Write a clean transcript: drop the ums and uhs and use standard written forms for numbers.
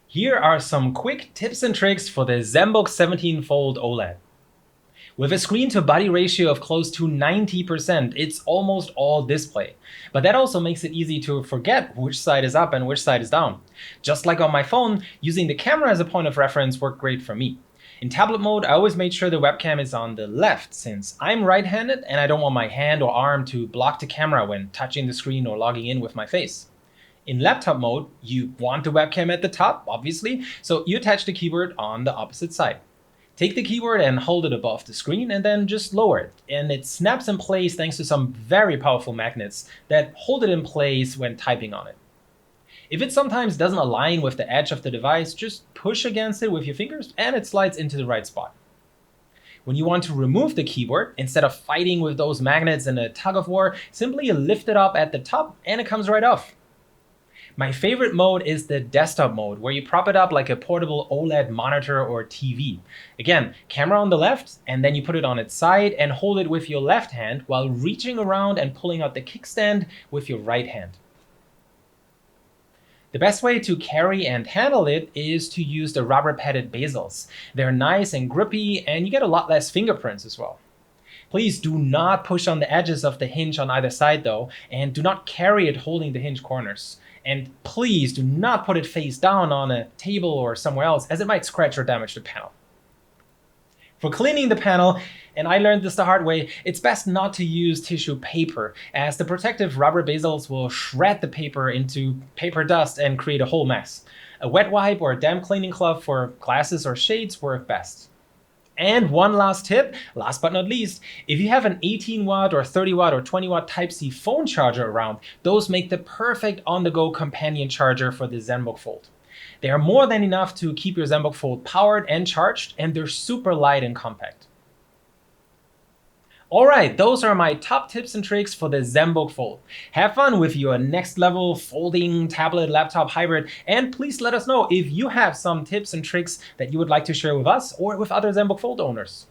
Here are some quick tips and tricks for the Zenbook 17 Fold OLED. With a screen-to-body ratio of close to 90%, it's almost all display. But that also makes it easy to forget which side is up and which side is down. Just like on my phone, using the camera as a point of reference worked great for me. In tablet mode, I always made sure the webcam is on the left, since I'm right-handed and I don't want my hand or arm to block the camera when touching the screen or logging in with my face. In laptop mode, you want the webcam at the top, obviously, so you attach the keyboard on the opposite side. Take the keyboard and hold it above the screen and then just lower it, and it snaps in place thanks to some very powerful magnets that hold it in place when typing on it. If it sometimes doesn't align with the edge of the device, just push against it with your fingers and it slides into the right spot. When you want to remove the keyboard, instead of fighting with those magnets in a tug of war, simply lift it up at the top and it comes right off. My favorite mode is the desktop mode, where you prop it up like a portable OLED monitor or TV. Again, camera on the left, and then you put it on its side and hold it with your left hand while reaching around and pulling out the kickstand with your right hand. The best way to carry and handle it is to use the rubber padded bezels. They're nice and grippy, and you get a lot less fingerprints as well. Please do not push on the edges of the hinge on either side though, and do not carry it holding the hinge corners. And please do not put it face down on a table or somewhere else, as it might scratch or damage the panel. For cleaning the panel, and I learned this the hard way, it's best not to use tissue paper, as the protective rubber bezels will shred the paper into paper dust and create a whole mess. A wet wipe or a damp cleaning cloth for glasses or shades work best. And one last tip, last but not least, if you have an 18 watt or 30 watt or 20 watt Type-C phone charger around, those make the perfect on-the-go companion charger for the Zenbook Fold. They are more than enough to keep your Zenbook Fold powered and charged, and they're super light and compact. Alright, those are my top tips and tricks for the Zenbook Fold. Have fun with your next level folding tablet laptop hybrid, and please let us know if you have some tips and tricks that you would like to share with us or with other Zenbook Fold owners.